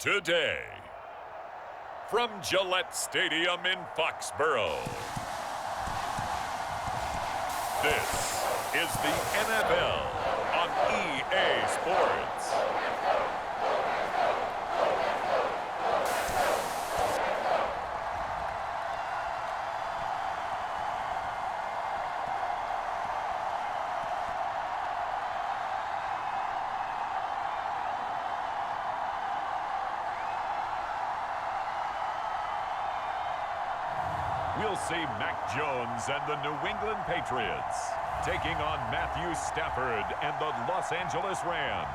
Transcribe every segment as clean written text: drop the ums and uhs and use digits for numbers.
Today, from Gillette Stadium in Foxborough, this is the NFL on EA Sports. We'll see Mac Jones and the New England Patriots taking on Matthew Stafford and the Los Angeles Rams.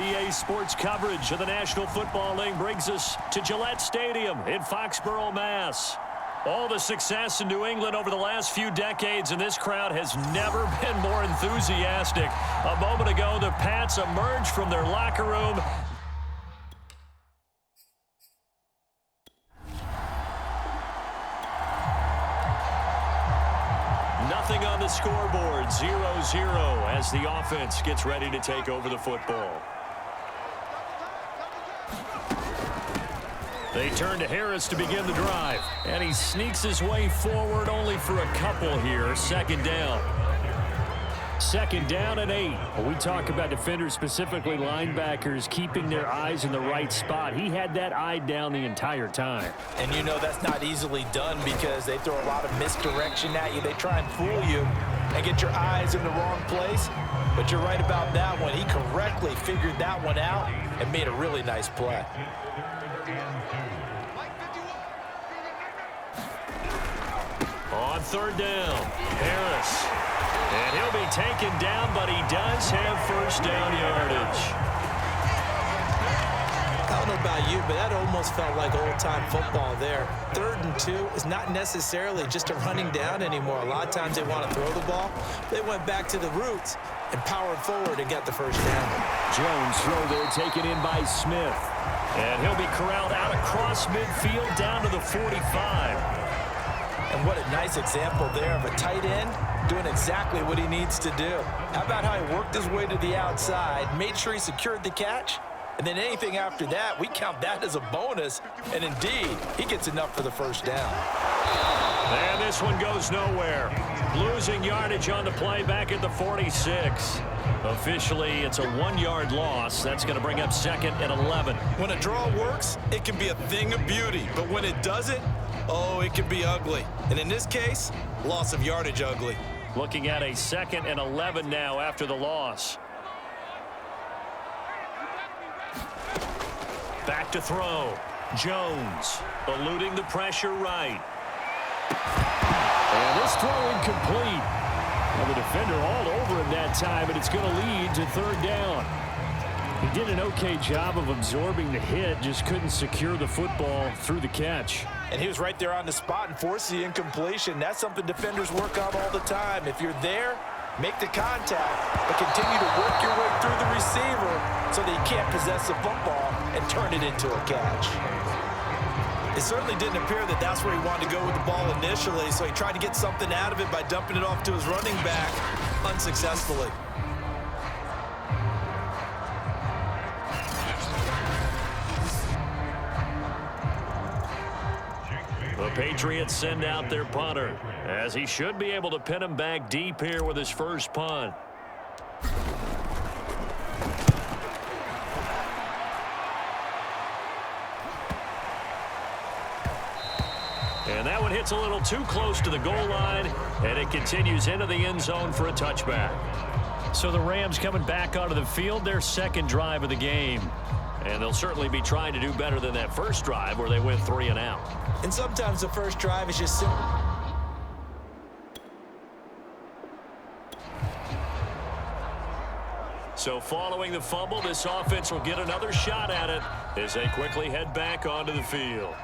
EA Sports coverage of the National Football League brings us to Gillette Stadium in Foxborough, Mass. All the success in New England over the last few decades, and this crowd has never been more enthusiastic. A moment ago, the Pats emerged from their locker room. Nothing on the scoreboard, 0-0 as the offense gets ready to take over the football. They turn to Harris to begin the drive, and he sneaks his way forward only for a couple here. Second down. Second down and 8. We talk about defenders, specifically linebackers, keeping their eyes in the right spot. He had that eye down the entire time. And you know that's not easily done because they throw a lot of misdirection at you. They try and fool you and get your eyes in the wrong place. But you're right about that one. He correctly figured that one out and made a really nice play. On third down, Harris. And he'll be taken down, but he does have first down yardage. I don't know about you, but that almost felt like old-time football there. 3rd and 2 is not necessarily just a running down anymore. A lot of times they want to throw the ball. They went back to the roots and powered forward and got the first down. Jones throw there taken in by Smith. And he'll be corralled out across midfield down to the 45. And what a nice example there of a tight end doing exactly what he needs to do. How about how he worked his way to the outside, made sure he secured the catch, and then anything after that, we count that as a bonus. And indeed, he gets enough for the first down. And this one goes nowhere. Losing yardage on the play back at the 46. Officially, it's a 1-yard loss. That's going to bring up 2nd and 11. When a draw works, it can be a thing of beauty. But when it doesn't, oh, it can be ugly. And in this case, loss of yardage ugly. Looking at a 2nd and 11 now after the loss. Back to throw. Jones eluding the pressure right. And this throw incomplete. Well, the defender all over him that time, and it's going to lead to 3rd down. He did an okay job of absorbing the hit, just couldn't secure the football through the catch. And he was right there on the spot and forced the incompletion. That's something defenders work on all the time. If you're there, make the contact, but continue to work your way through the receiver so that he can't possess the football and turn it into a catch. It certainly didn't appear that that's where he wanted to go with the ball initially, so he tried to get something out of it by dumping it off to his running back unsuccessfully. The Patriots send out their punter, as he should be able to pin him back deep here with his first punt. And that one hits a little too close to the goal line, and it continues into the end zone for a touchback. So the Rams coming back onto the field, their 2nd drive of the game. And they'll certainly be trying to do better than that first drive where they went 3 and out. And sometimes the first drive is just simple. So following the fumble, this offense will get another shot at it as they quickly head back onto the field.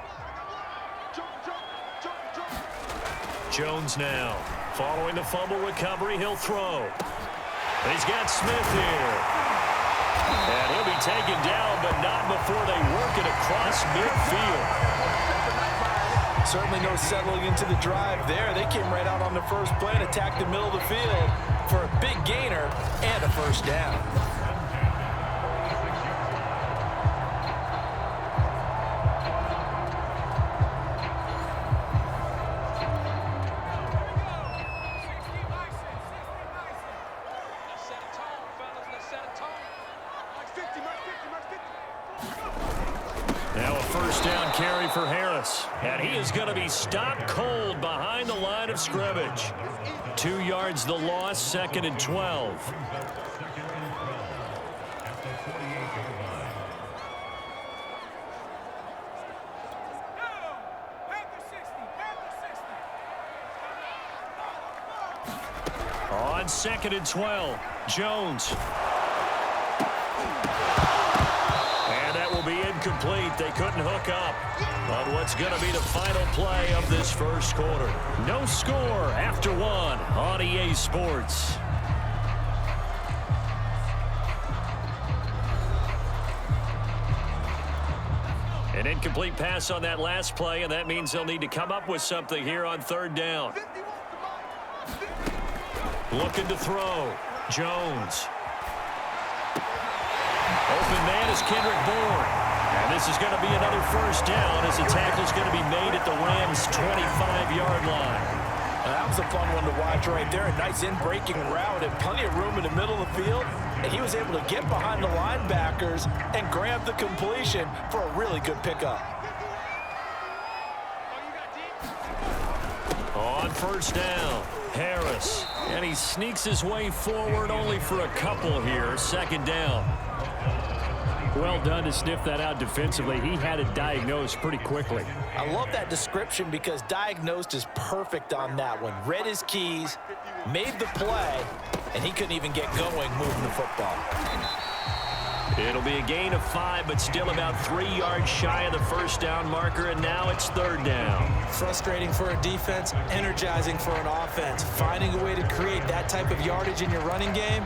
Jones now. Following the fumble recovery, he'll throw. He's got Smith here. And he'll be taken down, but not before they work it across midfield. Certainly no settling into the drive there. They came right out on the first play and attacked the middle of the field for a big gainer and a first down. Now a first down carry for Harris. And he is going to be stopped cold behind the line of scrimmage. 2 yards the loss, 2nd and 12. On 2nd and 12, Jones. Be incomplete. They couldn't hook up on what's going to be the final play of this first quarter. No score after 1 on EA Sports. An incomplete pass on that last play, and that means they'll need to come up with something here on 3rd down. Looking to throw. Jones. Open man is Kendrick Bourne. And this is going to be another first down as the tackle's going to be made at the Rams' 25-yard line. That was a fun one to watch right there. A nice in-breaking route and plenty of room in the middle of the field. And he was able to get behind the linebackers and grab the completion for a really good pickup. On first down, Harris. And he sneaks his way forward only for a couple here. 2nd down. Well done to sniff that out defensively. He had it diagnosed pretty quickly. I love that description because diagnosed is perfect on that one. Read his keys, made the play, and he couldn't even get going moving the football. It'll be a gain of 5, but still about 3 yards shy of the first down marker, and now it's 3rd down. Frustrating for a defense, energizing for an offense. Finding a way to create that type of yardage in your running game,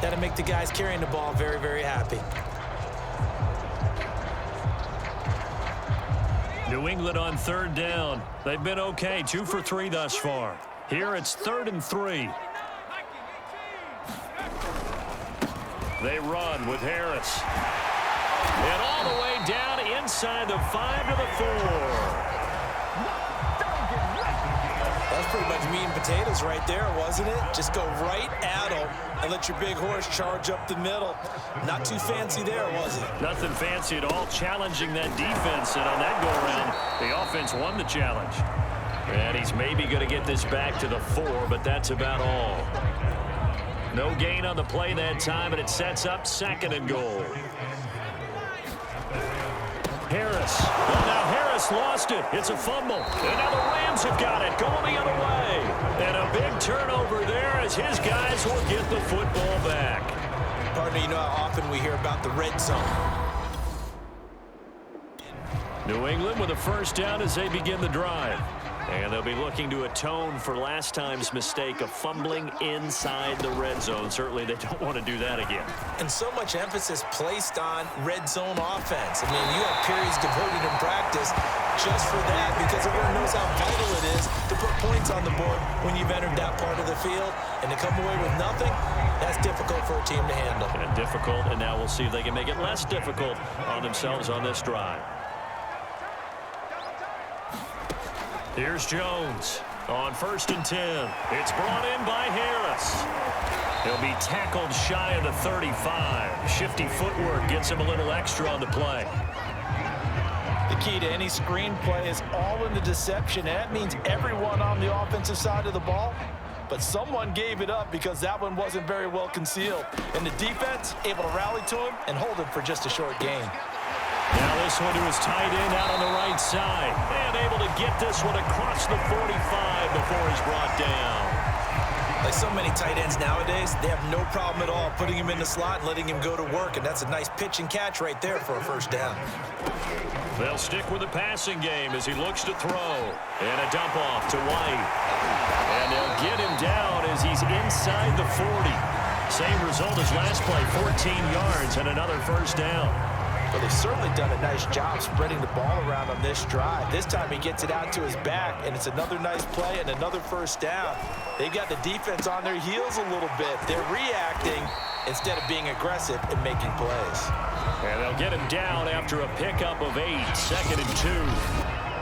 that'll make the guys carrying the ball very, very happy. New England on 3rd down. They've been okay, 2 for 3 thus far. Here it's 3rd and 3. They run with Harris. And all the way down inside the 5 to the 4. That's pretty much meat and potatoes right there, wasn't it? Just go right at them and let your big horse charge up the middle. Not too fancy there, was it? Nothing fancy at all, challenging that defense. And on that go-around, the offense won the challenge. And he's maybe going to get this back to the 4, but that's about all. No gain on the play that time, and it sets up 2nd and goal. Harris. Well, now Harris lost it. It's a fumble. And now the Rams have got it. Going the other way. And a big turnover there as his guys will get the football back. Partner, you know how often we hear about the red zone. New England with a first down as they begin the drive. And they'll be looking to atone for last time's mistake of fumbling inside the red zone. Certainly they don't want to do that again. And so much emphasis placed on red zone offense. I mean, you have periods devoted in practice just for that because everyone knows how vital it is to put points on the board when you've entered that part of the field. And to come away with nothing, that's difficult for a team to handle. And difficult, and now we'll see if they can make it less difficult on themselves on this drive. Here's Jones on 1st and 10. It's brought in by Harris. He'll be tackled shy of the 35. Shifty footwork gets him a little extra on the play. The key to any screenplay is all in the deception, and that means everyone on the offensive side of the ball. But someone gave it up because that one wasn't very well concealed. And the defense able to rally to him and hold him for just a short gain. Now this one to his tight end out on the right side. And able to get this one across the 45 before he's brought down. Like Like so many tight ends nowadays, they have no problem at all putting him in the slot and letting him go to work, and that's a nice pitch and catch right there for a first down. They'll stick with the passing game as he looks to throw. And a dump off to White. And they'll get him down as he's inside the 40. Same result as last play, 14 yards and another first down. Well, they've certainly done a nice job spreading the ball around on this drive. This time he gets it out to his back, and it's another nice play and another first down. They've got the defense on their heels a little bit. They're reacting instead of being aggressive and making plays. And they'll get him down after a pickup of 8, 2nd and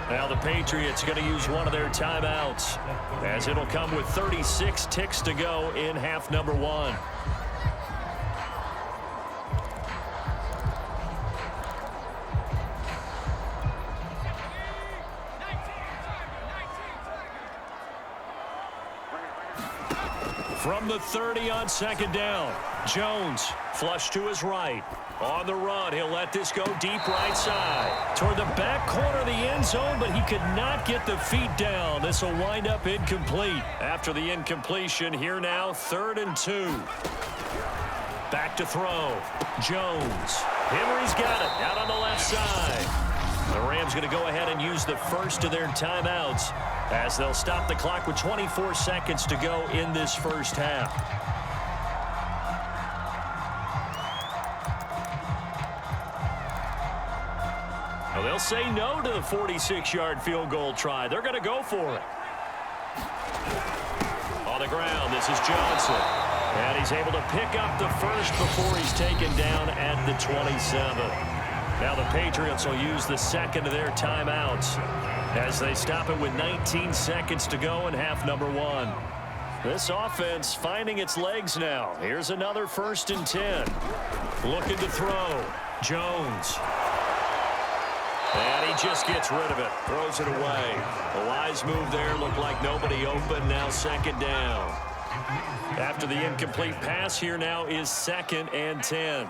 2. Now the Patriots going to use one of their timeouts, as it'll come with 36 ticks to go in half number 1. From the 30 on 2nd down, Jones flush to his right. On the run, he'll let this go deep right side. Toward the back corner of the end zone, but he could not get the feet down. This will wind up incomplete. After the incompletion, here now, 3rd and 2. Back to throw. Jones. Henry's got it out on the left side. The Rams going to go ahead and use the first of their timeouts as they'll stop the clock with 24 seconds to go in this first half. Well, they'll say no to the 46-yard field goal try. They're going to go for it. On the ground, this is Johnson. And he's able to pick up the first before he's taken down at the 27. Now the Patriots will use the second of their timeouts as they stop it with 19 seconds to go in half number 1. This offense finding its legs now. Here's another 1st and 10. Looking to throw. Jones. And he just gets rid of it. Throws it away. A wise move there. Looked like nobody open. Now 2nd down. After the incomplete pass, here now is 2nd and 10.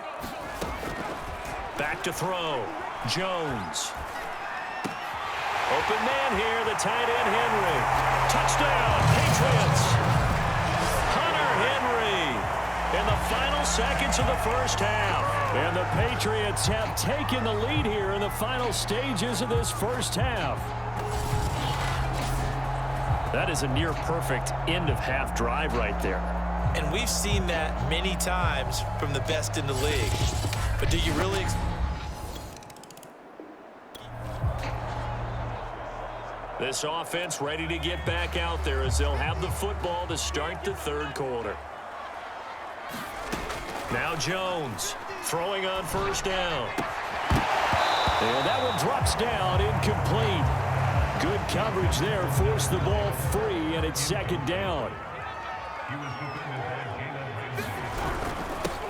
Back to throw. Jones. Open man here, the tight end Henry. Touchdown, Patriots. Hunter Henry in the final seconds of the first half. And the Patriots have taken the lead here in the final stages of this first half. That is a near perfect end of half drive right there. And we've seen that many times from the best in the league. But do you really... This offense ready to get back out there as they'll have the football to start the 3rd quarter. Now Jones throwing on 1st down. And that one drops down, incomplete. Good coverage there, forced the ball free, and it's 2nd down.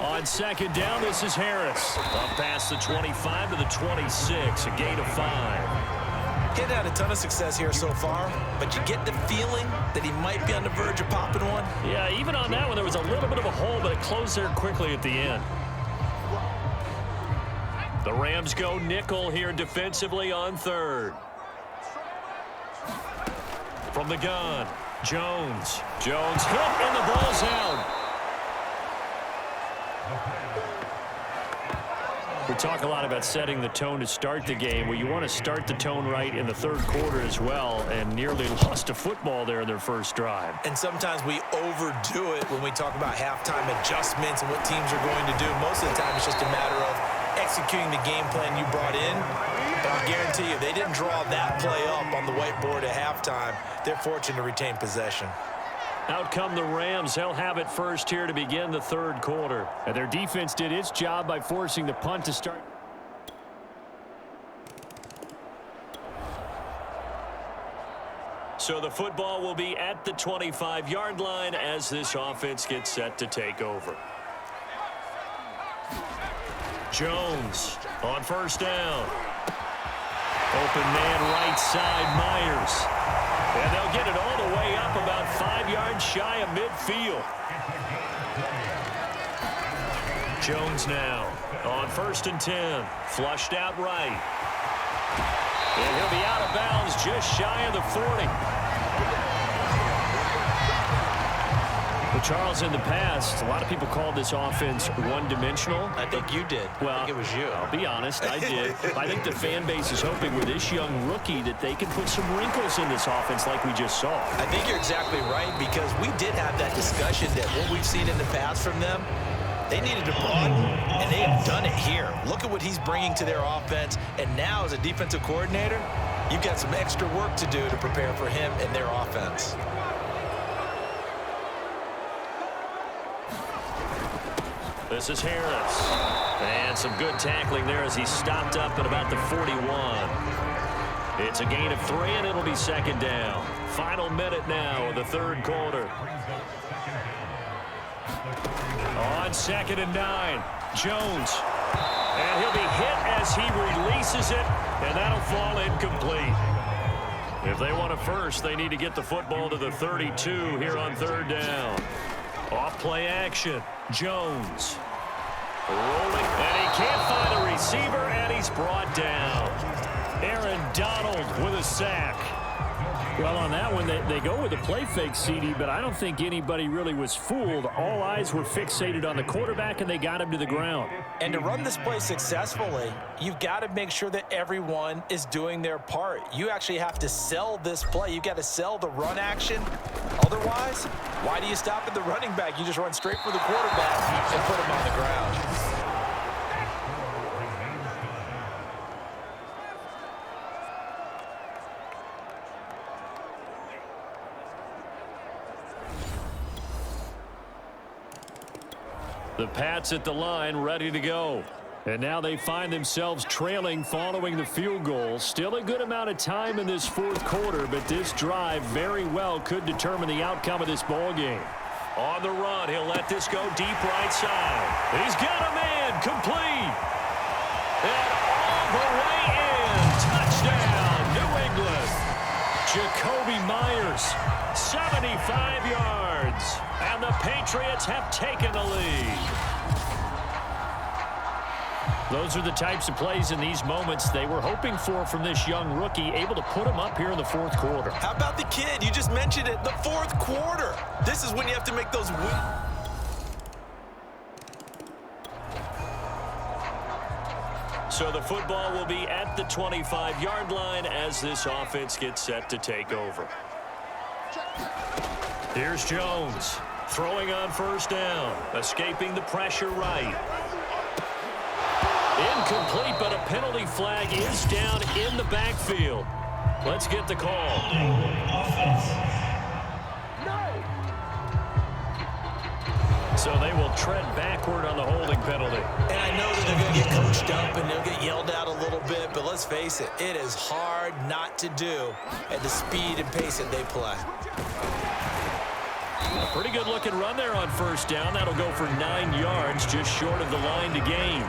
On 2nd down, this is Harris. Up past the 25 to the 26, a gain of 5. He's had a ton of success here so far, but you get the feeling that he might be on the verge of popping one. Yeah, even on that one, there was a little bit of a hole, but it closed there quickly at the end. The Rams go nickel here defensively on 3rd. From the gun, Jones. Jones hit, and the ball's out. We talk a lot about setting the tone to start the game. Well, you want to start the tone right in the 3rd quarter as well, and nearly lost a football there in their first drive. And sometimes we overdo it when we talk about halftime adjustments and what teams are going to do. Most of the time, it's just a matter of executing the game plan you brought in. But I guarantee you, they didn't draw that play up on the whiteboard at halftime. They're fortunate to retain possession. Out come the Rams. They'll have it first here to begin the 3rd quarter. And their defense did its job by forcing the punt to start. So the football will be at the 25-yard line as this offense gets set to take over. Jones on 1st down. Open man right side, Myers. And they'll get it all the way up about 5 yards shy of midfield. Jones now on 1st and 10. Flushed out right. And he'll be out of bounds just shy of the 40. Well, Charles, in the past, a lot of people called this offense one-dimensional. I think you did. Well, I think it was you. I'll be honest, I did. I think the fan base is hoping with this young rookie that they can put some wrinkles in this offense like we just saw. I think you're exactly right, because we did have that discussion that what we've seen in the past from them, they needed to broaden, and they have done it here. Look at what he's bringing to their offense, and now as a defensive coordinator, you've got some extra work to do to prepare for him and their offense. This is Harris. And some good tackling there as he stopped up at about the 41. It's a gain of 3, and it'll be second down. Final minute now of the third quarter. On 2nd and 9, Jones. And he'll be hit as he releases it, and that'll fall incomplete. If they want a first, they need to get the football to the 32 here on 3rd down. Off play action. Jones. Rolling, and he can't find a receiver, and he's brought down. Aaron Donald with a sack. Well, on that one, they go with a play fake, CD, but I don't think anybody really was fooled. All eyes were fixated on the quarterback, and they got him to the ground. And to run this play successfully, you've got to make sure that everyone is doing their part. You actually have to sell this play. You've got to sell the run action. Otherwise, why do you stop at the running back? You just run straight for the quarterback and put him on the ground. The Pats at the line, ready to go. And now they find themselves trailing following the field goal. Still a good amount of time in this 4th quarter, but this drive very well could determine the outcome of this ball game. On the run, he'll let this go deep right side. He's got a man, complete. And all the way in. Touchdown, New England. Jacoby Myers, 75 yards. And the Patriots have taken the lead. Those are the types of plays in these moments they were hoping for from this young rookie, able to put him up here in the 4th quarter. How about the kid? You just mentioned it, the 4th quarter. This is when you have to make those wins. So the football will be at the 25-yard line as this offense gets set to take over. Here's Jones, throwing on 1st down, escaping the pressure right. Incomplete, but a penalty flag is down in the backfield. Let's get the call. So they will tread backward on the holding penalty. And I know that they're going to get coached up and they'll get yelled out a little bit, but let's face it, it is hard not to do at the speed and pace that they play. A pretty good looking run there on 1st down. That'll go for 9 yards, just short of the line to gain.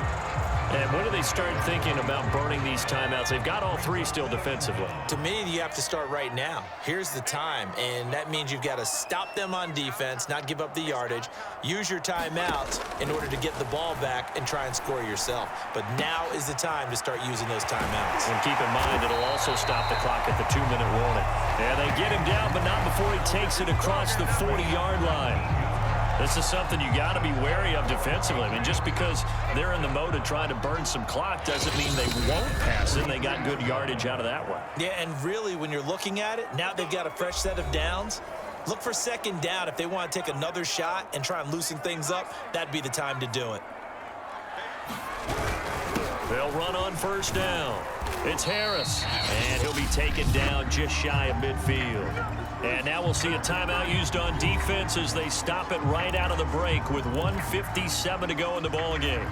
And when do they start thinking about burning these timeouts? They've got all 3 still defensively. To me, you have to start right now. Here's the time, and that means you've got to stop them on defense, not give up the yardage, use your timeouts in order to get the ball back and try and score yourself. But now is the time to start using those timeouts. And keep in mind, it'll also stop the clock at the 2-minute warning. Yeah, they get him down, but not before he takes it across the 40-yard line. This is something you got to be wary of defensively. I mean, just because they're in the mode of trying to burn some clock doesn't mean they won't pass it. They got good yardage out of that one. Yeah, and really, when you're looking at it, now they've got a fresh set of downs. Look for 2nd down. If they want to take another shot and try and loosen things up, that'd be the time to do it. They'll run on 1st down. It's Harris, and he'll be taken down just shy of midfield. And now we'll see a timeout used on defense as they stop it right out of the break with 1:57 to go in the ballgame.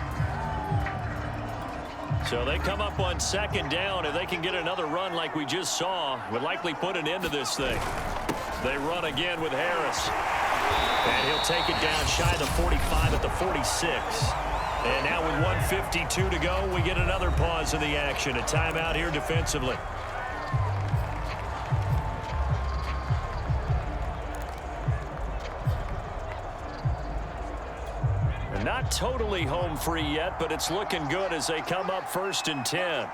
So they come up on 2nd down. If they can get another run like we just saw, would likely put an end to this thing. They run again with Harris. And he'll take it down shy of the 45 at the 46. And now with 1:52 to go, we get another pause in the action. A timeout here defensively. Not totally home free yet, but it's looking good as they come up 1st and 10.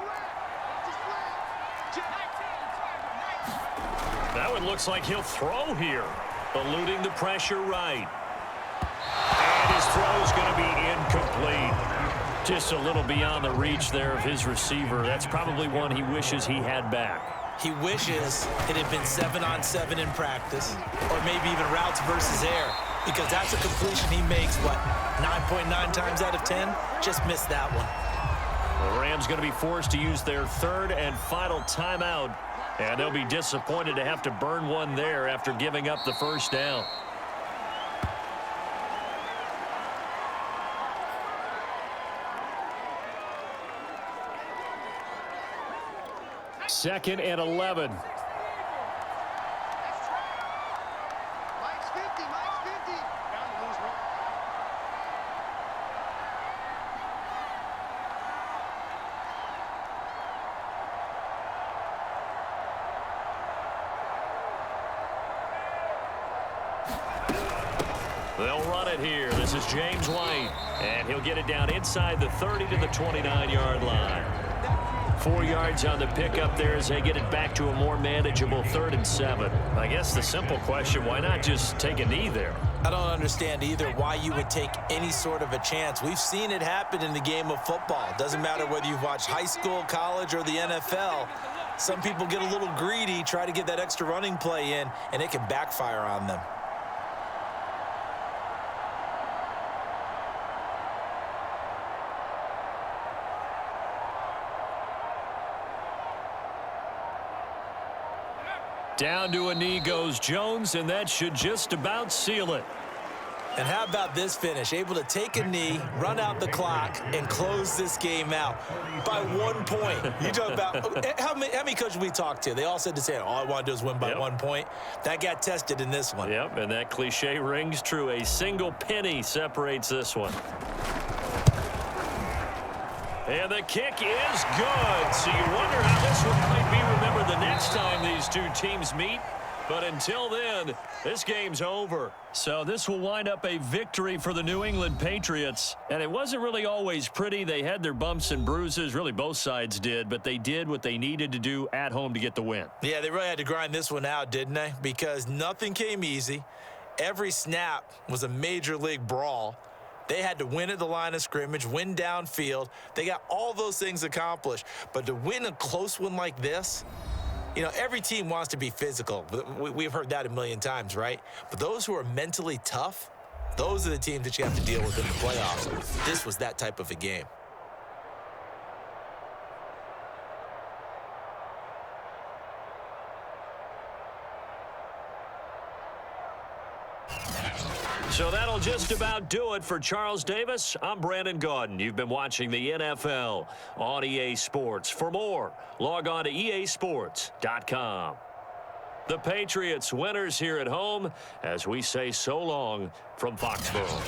That one looks like he'll throw here. Eluding the pressure right. throw's going to be incomplete. Just a little beyond the reach there of his receiver. That's probably one he wishes he had back. He wishes it had been 7-on-7 in practice, or maybe even routes versus air, because that's a completion he makes, what, 9.9 times out of 10? Just missed that one. The Rams going to be forced to use their third and final timeout, and they'll be disappointed to have to burn one there after giving up the first down. Second and 11. Mike's 50. Bound to lose one. They'll run it here. This is James White, and he'll get it down inside the 30 to the 29-yard line. 4 yards on the pickup there as they get it back to a more manageable 3rd and 7. I guess the simple question, why not just take a knee there? I don't understand either why you would take any sort of a chance. We've seen it happen in the game of football. Doesn't matter whether you've watched high school, college, or the NFL. Some people get a little greedy, try to get that extra running play in, and it can backfire on them. Down to a knee goes Jones, and that should just about seal it. And how about this finish? Able to take a knee, run out the clock, and close this game out by 1 point. You talk about how many coaches we talked to? They all said the same. All I want to do is win by 1 point. That got tested in this one. Yep, and that cliche rings true. A single penny separates this one. And the kick is good. So you wonder how this one might be remembered the next time these two teams meet. But until then, this game's over. So this will wind up a victory for the New England Patriots. And it wasn't really always pretty. They had their bumps and bruises. Really, both sides did. But they did what they needed to do at home to get the win. Yeah, they really had to grind this one out, didn't they? Because nothing came easy. Every snap was a major league brawl. They had to win at the line of scrimmage, win downfield. They got all those things accomplished. But to win a close one like this, you know, every team wants to be physical. We've heard that a million times, right? But those who are mentally tough, those are the teams that you have to deal with in the playoffs. This was that type of a game. So that'll just about do it for Charles Davis. I'm Brandon Gaudin. You've been watching the NFL on EA Sports. For more, log on to easports.com. The Patriots winners here at home as we say so long from Foxborough.